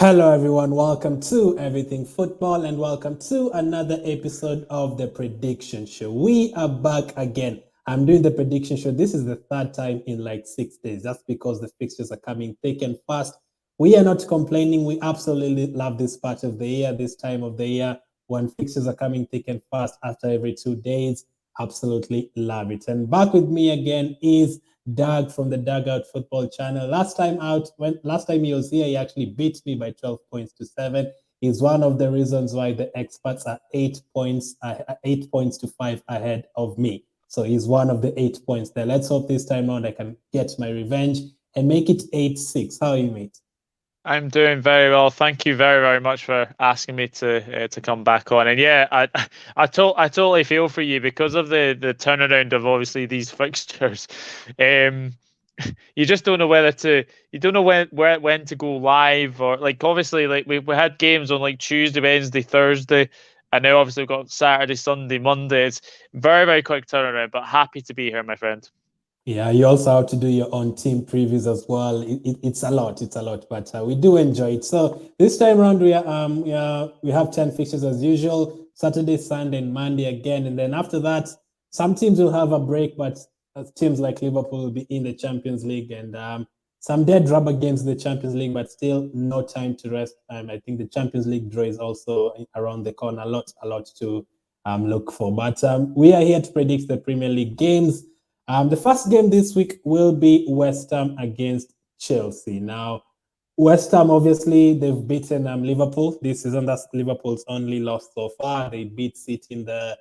Hello everyone, welcome to Everything Football and welcome to another episode of the Prediction Show. We are back again. I'm doing the Prediction Show. This is the third time in like 6 days. That's because the fixtures are coming thick and fast. We are not complaining. We absolutely love this part of the year, this time of the year, when fixtures are coming thick and fast after every 2 days. Absolutely love it. And back with me again is Doug from the Dugout Football Channel. Last time he was here, he actually beat me by 12 points to 7. He's one of the reasons why the experts are 8 points to 5 ahead of me. So he's one of the 8 points there. Let's hope this time around I can get my revenge and make it 8-6. How are you, mate? I'm doing very well. Thank you very, very much for asking me to come back on. And yeah, I totally feel for you because of the turnaround of obviously these fixtures. You just don't know you don't know when to go live, or like obviously like we had games on like Tuesday, Wednesday, Thursday, and now obviously we've got Saturday, Sunday, Monday. It's very, very quick turnaround, but happy to be here, my friend. Yeah, you also have to do your own team previews as well. It's a lot, but we do enjoy it. So this time around, we have 10 fixtures as usual: Saturday, Sunday, and Monday again. And then after that, some teams will have a break, but teams like Liverpool will be in the Champions League, and some dead rubber games in the Champions League, but still no time to rest. I think the Champions League draw is also around the corner. A lot to look for. But we are here to predict the Premier League games. The first game this week will be West Ham against Chelsea. Now, West Ham, obviously, they've beaten Liverpool this season. That's Liverpool's only loss so far. They beat City in the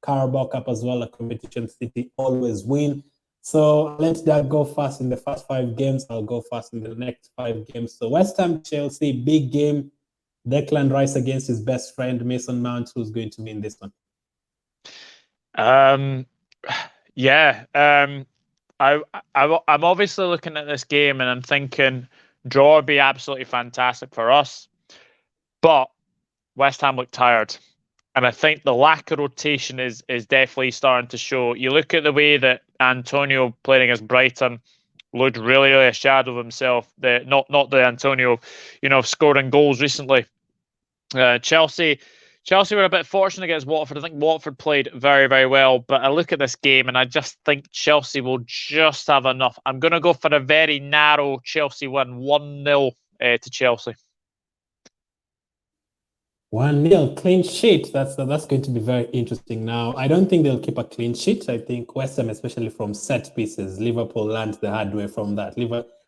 Carabao Cup as well, a competition City always win. So let that go fast in the first 5 games. I'll go fast in the next 5 games. So West Ham, Chelsea, big game. Declan Rice against his best friend, Mason Mount. Who's going to win this one? Yeah, I'm obviously looking at this game and I'm thinking draw would be absolutely fantastic for us, but West Ham look tired, and I think the lack of rotation is definitely starting to show. You look at the way that Antonio playing against Brighton looked really, really a shadow of himself. Not the Antonio, scoring goals recently. Chelsea were a bit fortunate against Watford. I think Watford played very, very well. But I look at this game and I just think Chelsea will just have enough. I'm going to go for a very narrow Chelsea win, 1-0 to Chelsea. 1-0 clean sheet. That's going to be very interesting. Now, I don't think they'll keep a clean sheet. I think West Ham, especially from set pieces, Liverpool learned the hard way from that.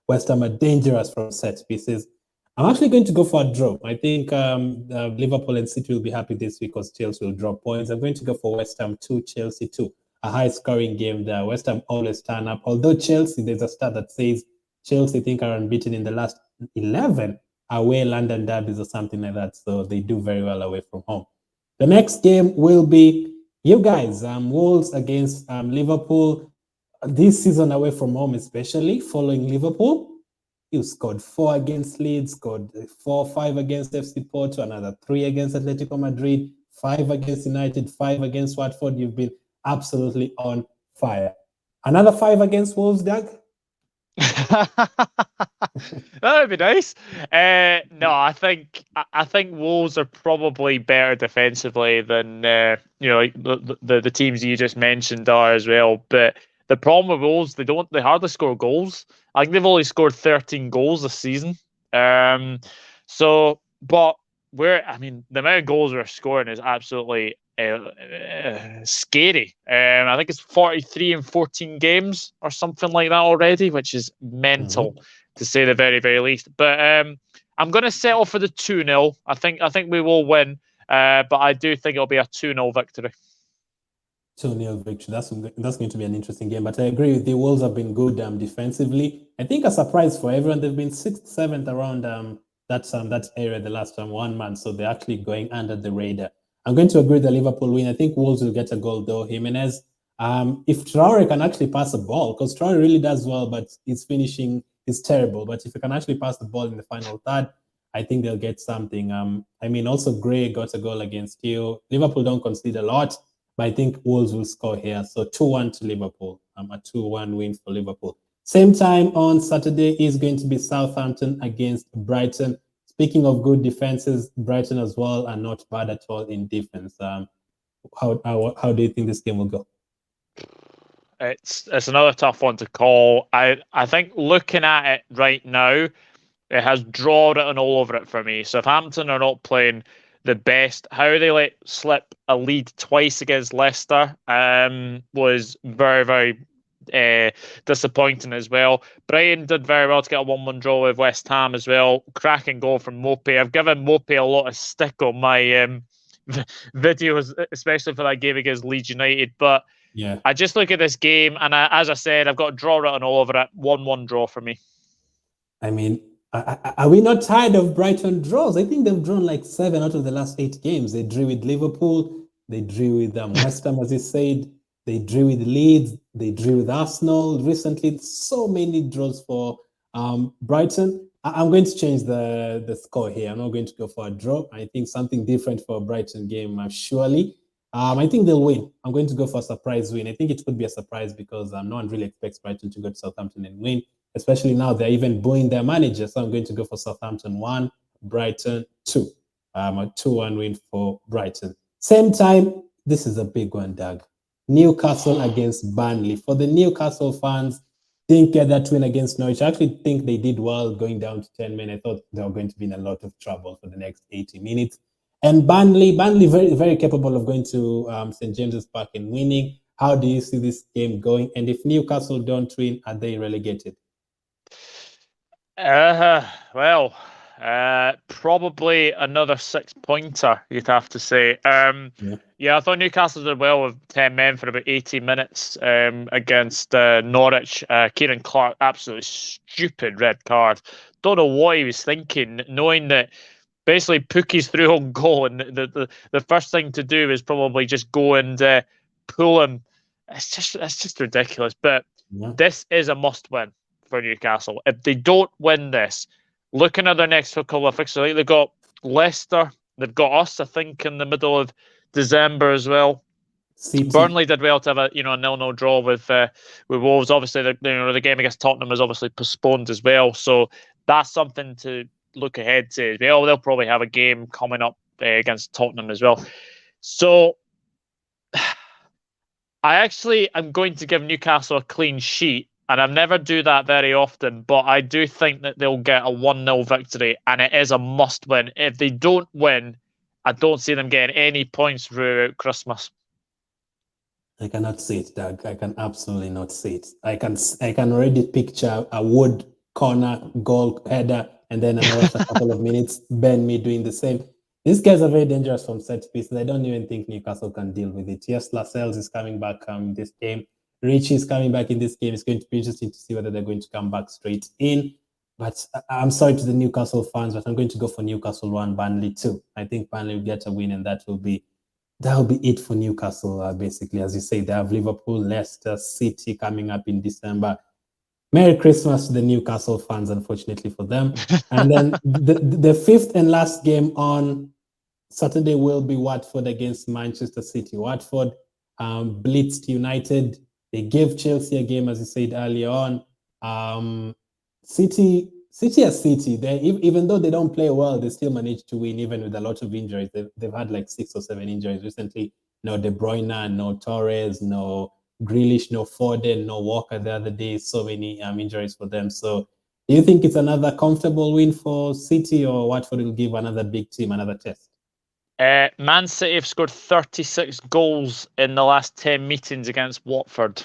West Ham are dangerous from set pieces. I'm actually going to go for a draw. I think Liverpool and City will be happy this week because Chelsea will drop points. I'm going to go for West Ham 2, Chelsea 2. A high-scoring game there. West Ham always turn up. Although Chelsea, there's a stat that says Chelsea, I think, are unbeaten in the last 11 away London derbies or something like that. So they do very well away from home. The next game will be you guys, Wolves against Liverpool. This season away from home, especially following Liverpool. You scored 4 against Leeds, scored 5 against FC Porto, another 3 against Atletico Madrid, 5 against United, 5 against Watford. You've been absolutely on fire. Another 5 against Wolves, Doug? That would be nice. No, I think Wolves are probably better defensively than like the teams you just mentioned are as well. But the problem with Wolves, they hardly score goals. I think they've only scored 13 goals this season. But the amount of goals we're scoring is absolutely scary. I think it's 43 in 14 games or something like that already, which is mental to say the very, very least. But I'm going to settle for the 2-0. I think we will win, but I do think it'll be a 2-0 victory. 2-0 victory. That's going to be an interesting game. But I agree with you. Wolves have been good defensively. I think a surprise for everyone. They've been 6th, 7th around that area the last 1 month. So they're actually going under the radar. I'm going to agree with the Liverpool win. I think Wolves will get a goal though. Jimenez. If Traore can actually pass a ball, because Traore really does well, but his finishing is terrible. But if he can actually pass the ball in the final third, I think they'll get something. Also Gray got a goal against you. Liverpool don't concede a lot, but I think Wolves will score here. So 2-1 to Liverpool. A 2-1 win for Liverpool. Same time on Saturday is going to be Southampton against Brighton. speaking of good defenses, Brighton as well are not bad at all in defense. How do you think this game will go? It's another tough one to call. I think looking at it right now, it has draw written all over it for me. Southampton are not playing the best. How they let slip a lead twice against Leicester was very, very disappointing as well. Brighton did very well to get a 1-1 draw with West Ham as well. Cracking goal from Mopey. I've given Mopey a lot of stick on my videos, especially for that game against Leeds United. But yeah, I just look at this game, and as I said, I've got a draw written all over it. 1-1 draw for me. I mean, are we not tired of Brighton draws? I think they've drawn like 7 out of the last 8 games. They drew with Liverpool. They drew with West Ham, as you said. They drew with Leeds. They drew with Arsenal recently. So many draws for Brighton. I'm going to change the score here. I'm not going to go for a draw. I think something different for a Brighton game, surely. I think they'll win. I'm going to go for a surprise win. I think it could be a surprise because no one really expects Brighton to go to Southampton and win, especially now they're even booing their manager. So I'm going to go for Southampton 1, Brighton 2. A 2-1 win for Brighton. Same time, this is a big one, Doug. Newcastle against Burnley. For the Newcastle fans, didn't get that win against Norwich. I actually think they did well going down to 10 men. I thought they were going to be in a lot of trouble for the next 80 minutes. And Burnley very, very capable of going to St. James's Park and winning. How do you see this game going? And if Newcastle don't win, are they relegated? Well, probably another 6-pointer, you'd have to say. Yeah, I thought Newcastle did well with 10 men for about 80 minutes against Norwich. Kieran Clark, absolutely stupid red card. Don't know what he was thinking, knowing that basically Pookie's through on goal, and the first thing to do is probably just go and pull him. It's just ridiculous. But this is a must-win for Newcastle. If they don't win this, looking at their next couple of fixtures, they've got Leicester, they've got us, I think, in the middle of December as well. Burnley did well to have a 0-0 draw with Wolves. Obviously, the game against Tottenham was obviously postponed as well, so that's something to look ahead to. They'll probably have a game coming up against Tottenham as well. So I'm going to give Newcastle a clean sheet, and I never do that very often, but I do think that they'll get a 1-0 victory, and it is a must-win. If they don't win, I don't see them getting any points throughout Christmas. I cannot see it, Doug. I can absolutely not see it. I can already picture a Wood corner goal header, and then after a couple of minutes, Ben Mee doing the same. These guys are very dangerous from set pieces. I don't even think Newcastle can deal with it. Yes, Lascelles is coming back in this game. Richie is coming back in this game. It's going to be interesting to see whether they're going to come back straight in. But I'm sorry to the Newcastle fans, but I'm going to go for Newcastle 1, Burnley 2. I think Burnley will get a win, and that will be it for Newcastle, basically. As you say, they have Liverpool, Leicester, City coming up in December. Merry Christmas to the Newcastle fans, unfortunately for them. And then the fifth and last game on Saturday will be Watford against Manchester City. Watford blitzed United. They gave Chelsea a game, as you said earlier on. City, even though they don't play well, they still manage to win, even with a lot of injuries. They've had like 6 or 7 injuries recently. No De Bruyne, no Torres, no Grealish, no Foden, no Walker the other day. So many injuries for them. So do you think it's another comfortable win for City, or Watford will give another big team another test? Man City have scored 36 goals in the last 10 meetings against Watford.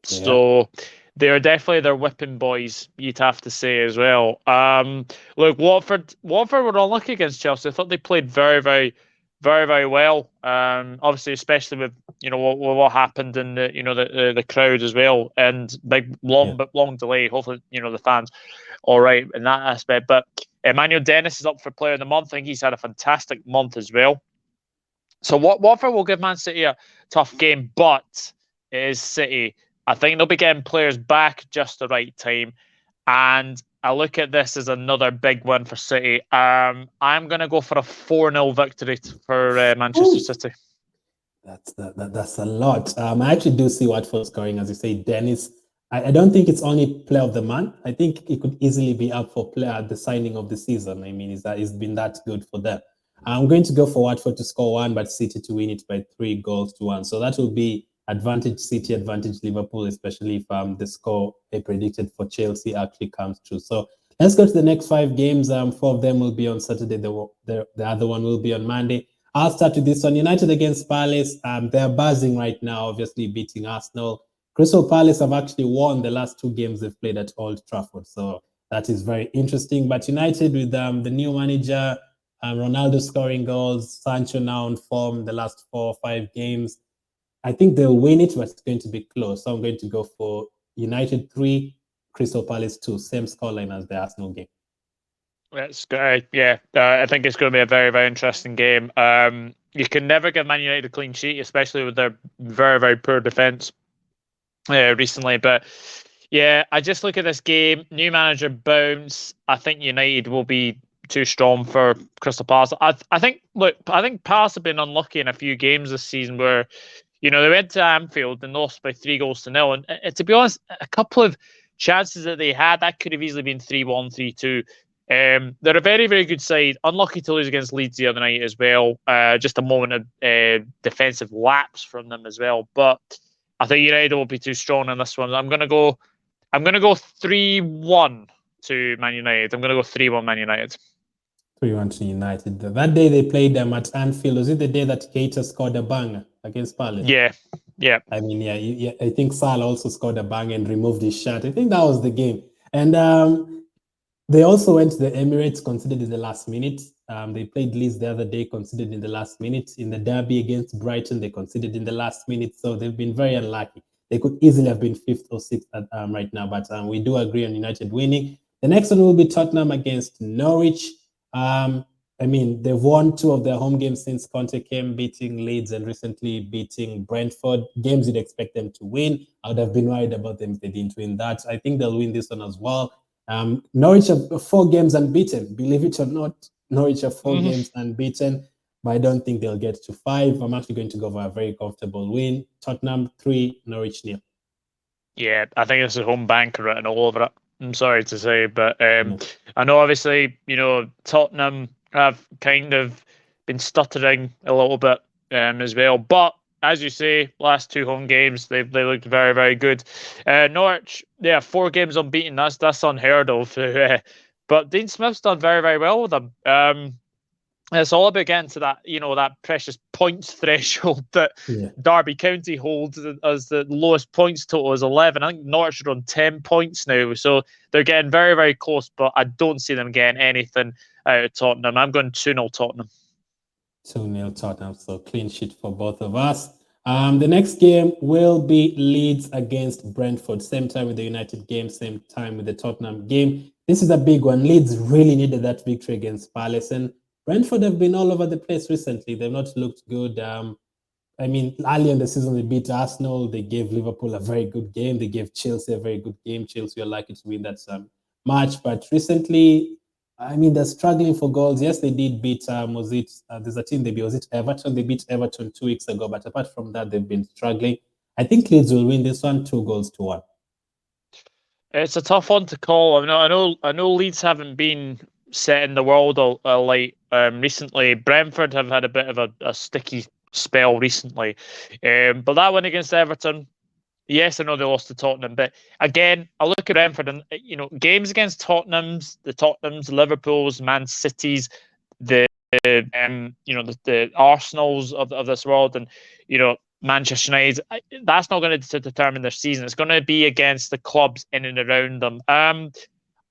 Yeah. So they're definitely their whipping boys, you'd have to say as well. Look, Watford were unlucky against Chelsea. I thought they played very, very, very, very well. Obviously, especially with what happened in the crowd as well, and big long delay. Hopefully, the fans all right in that aspect. But Emmanuel Dennis is up for Player of the Month. I think he's had a fantastic month as well. So Watford will give Man City a tough game, but it is City. I think they'll be getting players back just the right time. And I look at this as another big win for City. I'm going to go for a 4-0 victory for Manchester City. That's a lot. I actually do see Watford scoring, as you say, Dennis. I don't think it's only player of the month. I think it could easily be up for player at the signing of the season. I mean, it's been that good for them. I'm going to go for Watford to score 1, but City to win it by 3-1. So that will be advantage City, advantage Liverpool, especially if the score I predicted for Chelsea actually comes true. So let's go to the next 5 games. 4 of them will be on Saturday. The other one will be on Monday. I'll start with this one. United against Palace. They're buzzing right now, obviously beating Arsenal. Crystal Palace have actually won the last 2 games they've played at Old Trafford. So that is very interesting. But United with the new manager, Ronaldo scoring goals, Sancho now on form the last 4 or 5 games. I think they'll win it, but it's going to be close. So I'm going to go for United 3, Crystal Palace 2. Same scoreline as the Arsenal game. That's great. Yeah, I think it's going to be a very, very interesting game. You can never give Man United a clean sheet, especially with their very, very poor defence recently. But yeah, I just look at this game. New manager bounce. I think United will be too strong for Crystal Palace. I think Palace have been unlucky in a few games this season where, they went to Anfield and lost by 3-0. And to be honest, a couple of chances that they had, that could have easily been 3-1, 3-2. They're a very, very good side. Unlucky to lose against Leeds the other night as well. Just a moment of defensive lapse from them as well. But I think United will be too strong in this one. I'm gonna go 3-1 to Man United. I'm gonna go 3-1 Man United. 3-1 to United. That day they played them at Anfield. Was it the day that Keita scored a banger against Palace? Yeah. I mean, yeah. I think Salah also scored a bang and removed his shirt. I think that was the game. And they also went to the Emirates, conceded in the last minute. They played Leeds the other day, conceded in the last minute. In the derby against Brighton, they conceded in the last minute. So they've been very unlucky. They could easily have been 5th or 6th right now. But we do agree on United winning. The next one will be Tottenham against Norwich. I mean, they've won 2 of their home games since Conte came, beating Leeds and recently beating Brentford. Games you'd expect them to win. I would have been worried about them if they didn't win that. I think they'll win this one as well. Norwich have 4 games unbeaten. Believe it or not, Norwich have 4 games unbeaten, but I don't think they'll get to 5. I'm actually going to go for a very comfortable win. Tottenham 3, Norwich 0. Yeah, I think this is home banker written all over it. I'm sorry to say, but I know obviously, Tottenham have kind of been stuttering a little bit as well. But as you say, last 2 home games, they looked very, very good. Norwich, 4 games unbeaten. That's unheard of. But Dean Smith's done very, very well with them. It's all about getting to that, that precious points threshold that Derby County holds as the lowest points total is 11. I think Norwich are on 10 points now. So they're getting very, very close, but I don't see them getting anything out of Tottenham. I'm going 2-0 Tottenham. 2-0 Tottenham, so clean sheet for both of us. The next game will be Leeds against Brentford. Same time with the United game, same time with the Tottenham game. This is a big one. Leeds really needed that victory against Palace, and Brentford have been all over the place recently. They've not looked good. I mean, early in the season, they beat Arsenal. They gave Liverpool a very good game. They gave Chelsea a very good game. Chelsea are likely to win that match. But recently, I mean, they're struggling for goals. Yes, they did beat, there's a team they beat. Was it Everton? They beat Everton 2 weeks ago. But apart from that, they've been struggling. I think Leeds will win this one 2-1. It's a tough one to call. I know Leeds haven't been setting the world alight recently. Brentford have had a bit of a sticky spell recently. But that one against Everton, yes, I know they lost to Tottenham, but again, I look at Brentford and games against Tottenhams, Liverpools, Man Cities, the Arsenals of this world, and Manchester United. That's not going to determine their season. It's going to be against the clubs in and around them.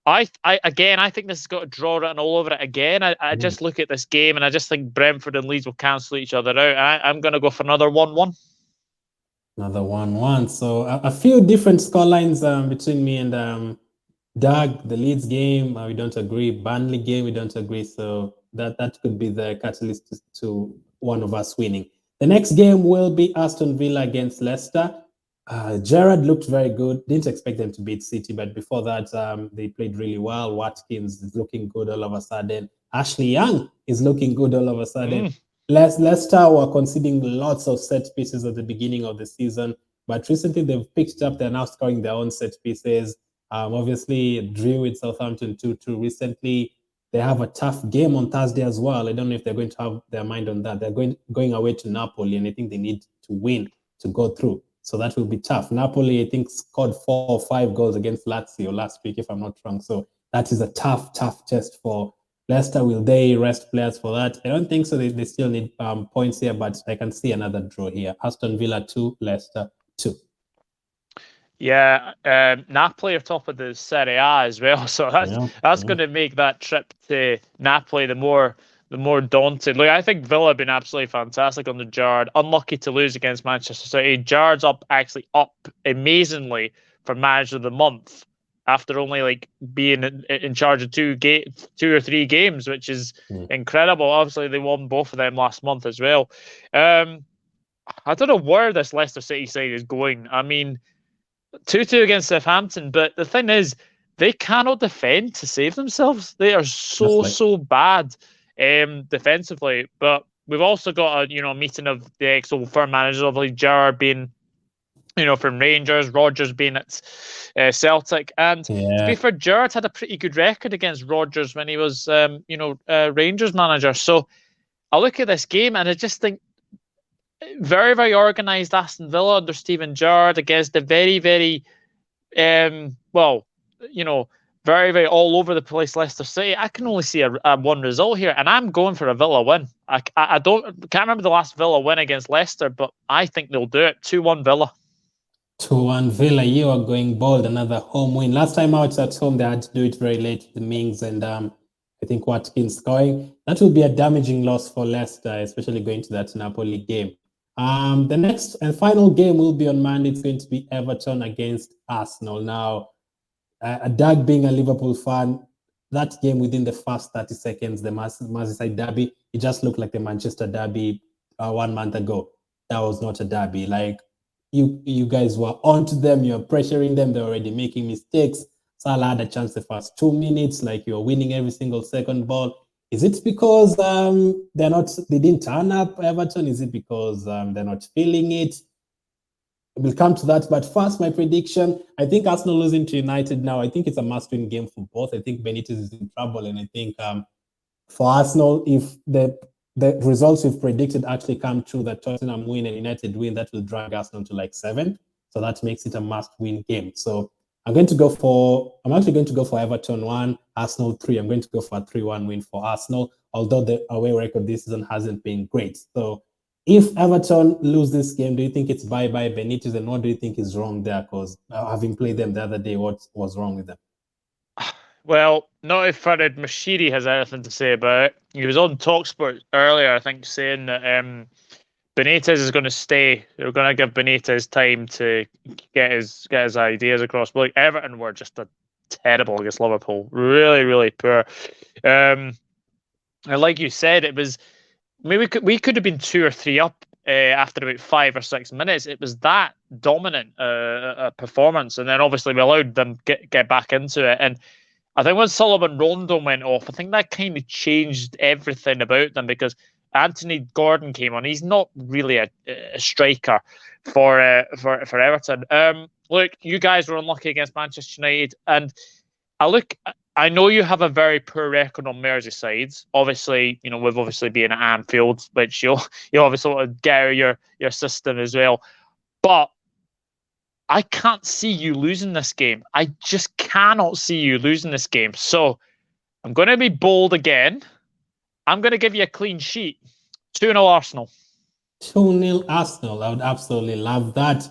I think this has got a draw written all over it again. I just look at this game and I just think Brentford and Leeds will cancel each other out. I'm going to go for another 1-1. Another 1-1. So a few different scorelines between me and Doug. The Leeds game, we don't agree. Burnley game, we don't agree. So that could be the catalyst to one of us winning. The next game will be Aston Villa against Leicester. Gerrard looked very good. Didn't expect them to beat City, but before that, they played really well. Watkins is looking good all of a sudden. Ashley Young is looking good all of a sudden. Leicester were conceding lots of set pieces at the beginning of the season. But recently they've picked up. They're now scoring their own set pieces. Obviously, drew with Southampton 2-2 recently. They have a tough game on Thursday as well. I don't know if they're going to have their mind on that. They're going away to Napoli, and I think they need to win to go through. So that will be tough. Napoli, I think, scored 4 or 5 goals against Lazio last week, if I'm not wrong. So that is a tough test for Leicester. Will they rest players for that? I don't think so. They still need points here, but I can see another draw here. Aston Villa 2, Leicester 2. Yeah, Napoli are top of the Serie A as well, so that's going to make that trip to Napoli the more daunting. Look, I think Villa have been absolutely fantastic under Gerrard. Unlucky to lose against Manchester City. Gerrard's actually up amazingly for Manager of the Month after only being in charge of 2 or 3 games, which is incredible. Obviously, they won both of them last month as well. I don't know where this Leicester City side is going. I mean, 2-2 against Southampton, but the thing is, they cannot defend to save themselves. They are so bad defensively. But we've also got a meeting of the ex-Old Firm managers, obviously Gerrard being from Rangers, Rodgers being at Celtic, and to be fair, Gerrard had a pretty good record against Rodgers when he was Rangers manager. So I look at this game and I just think very, very organised Aston Villa under Steven Gerrard against a very, very, very, very all over the place Leicester City. I can only see a one result here, and I'm going for a Villa win. I can't remember the last Villa win against Leicester, but I think they'll do it. 2-1 Villa. 2-1 Villa. You are going bold. Another home win. Last time out at home, they had to do it very late. The Mings and I think Watkins scoring. That will be a damaging loss for Leicester, especially going to that Napoli game. The next and final game will be on Monday. It's going to be Everton against Arsenal. Now, Doug being a Liverpool fan, that game within the first 30 seconds, the Merseyside derby, it just looked like the Manchester derby 1 month ago. That was not a derby. You guys were onto them, you're pressuring them, they're already making mistakes. Salah had a chance the first 2 minutes, you're winning every single second ball. Is it because they didn't turn up, Everton? Is it because they're not feeling it? We'll come to that. But first, my prediction, I think Arsenal losing to United now, I think it's a must-win game for both. I think Benitez is in trouble. And I think for Arsenal, if the results we've predicted actually come true, that Tottenham win and United win, that will drag Arsenal to 7th. So that makes it a must-win game. So I'm actually going to go for Everton 1, Arsenal 3. I'm going to go for a 3-1 win for Arsenal, although the away record this season hasn't been great. So if Everton lose this game, do you think it's bye-bye Benitez? And what do you think is wrong there? Because having played them the other day, what was wrong with them? Well, not if Farid Mashiri has anything to say about it. He was on TalkSport earlier, I think, saying that Benitez is going to stay. They're going to give Benitez time to get his ideas across. But Everton were just terrible against Liverpool. Really, really poor. And like you said, it was we could have been 2 or 3 up after about 5 or 6 minutes. It was that dominant a performance, and then obviously we allowed them get back into it. And I think when Sullivan Rondon went off, I think that kind of changed everything about them, because Anthony Gordon came on. He's not really a striker for Everton. Look, you guys were unlucky against Manchester United, and I know you have a very poor record on Merseyside. Obviously, we've obviously been at Anfield, which you obviously want to get out of your system as well. But I can't see you losing this game. I just cannot see you losing this game. So I'm going to be bold again. I'm going to give you a clean sheet. 2-0 Arsenal. 2-0 Arsenal. I would absolutely love that.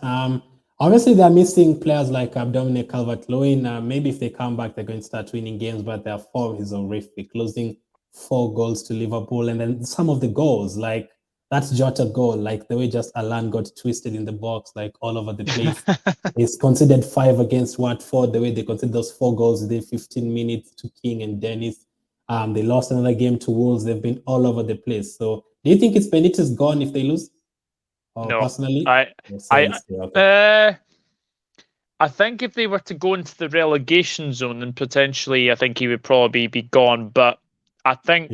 Obviously, they're missing players like Dominic Calvert-Lewin. Maybe if they come back, they're going to start winning games, but their form is horrific, losing 4 goals to Liverpool. And then some of the goals, like that Jota goal, like the way just Alan got twisted in the box, all over the place. He's considered 5 against Watford, the way they considered those 4 goals within 15 minutes to King and Dennis. They lost another game to Wolves. They've been all over the place. So do you think it's Benitez gone if they lose? No. Personally? I think if they were to go into the relegation zone, then potentially I think he would probably be gone. But I think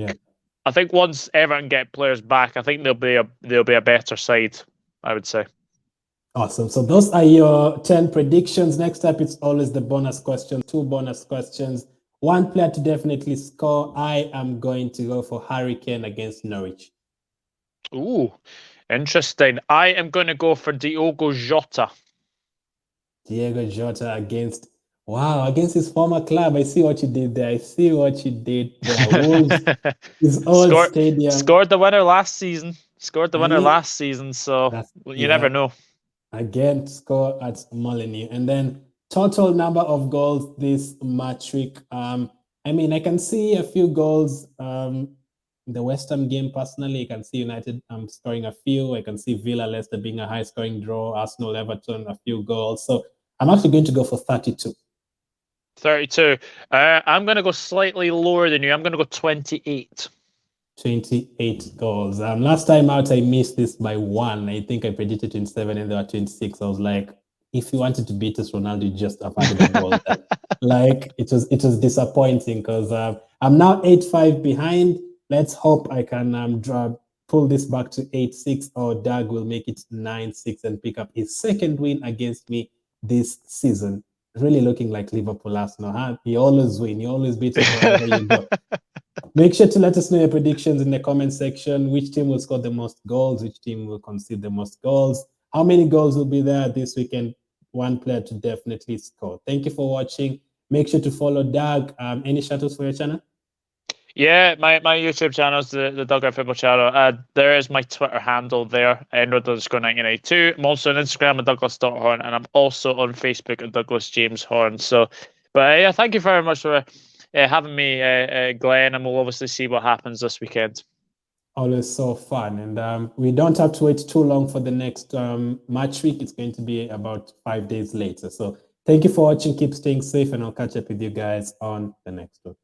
once Everton get players back, I think they'll be a better side, I would say. Awesome. So those are your 10 predictions. Next up, it's always the bonus question, 2 bonus questions. 1 player to definitely score. I am going to go for Harry Kane against Norwich. Ooh, interesting. I am going to go for Diogo Jota. Diego Jota against his former club. I see what you did there. Wolves, his old stadium. Scored the winner last season. So you never know. Again, score at Molineux. And then total number of goals this match week. I mean, I can see a few goals. The West Ham game, personally, I can see United scoring a few. I can see Villa, Leicester being a high-scoring draw. Arsenal, Everton, a few goals. So I'm actually going to go for 32. 32. I'm going to go slightly lower than you. I'm going to go 28. 28 goals. Last time out, I missed this by 1. I think I predicted 27 and there were 26. I was like, if you wanted to beat us, Ronaldo, you just have added a goal. Like, it was disappointing because I'm now 8-5 behind. Let's hope I can pull this back to 8-6, or Doug will make it 9-6 and pick up his second win against me this season. Really looking like Liverpool Arsenal, huh? You always win. You always beat us wherever you go. Make sure to let us know your predictions in the comment section. Which team will score the most goals? Which team will concede the most goals? How many goals will be there this weekend? 1 player to definitely score. Thank you for watching. Make sure to follow Doug. Any shout-outs for your channel? Yeah, my YouTube channel is the Dugout Football channel. There is my Twitter handle there, @_1992. I'm also on Instagram at Douglas.Horn, and I'm also on Facebook at Douglas James Horn. So, but yeah, thank you very much for having me, Glenn, and we'll obviously see what happens this weekend. Always so fun, and we don't have to wait too long for the next match week. It's going to be about 5 days later. So thank you for watching. Keep staying safe, and I'll catch up with you guys on the next one.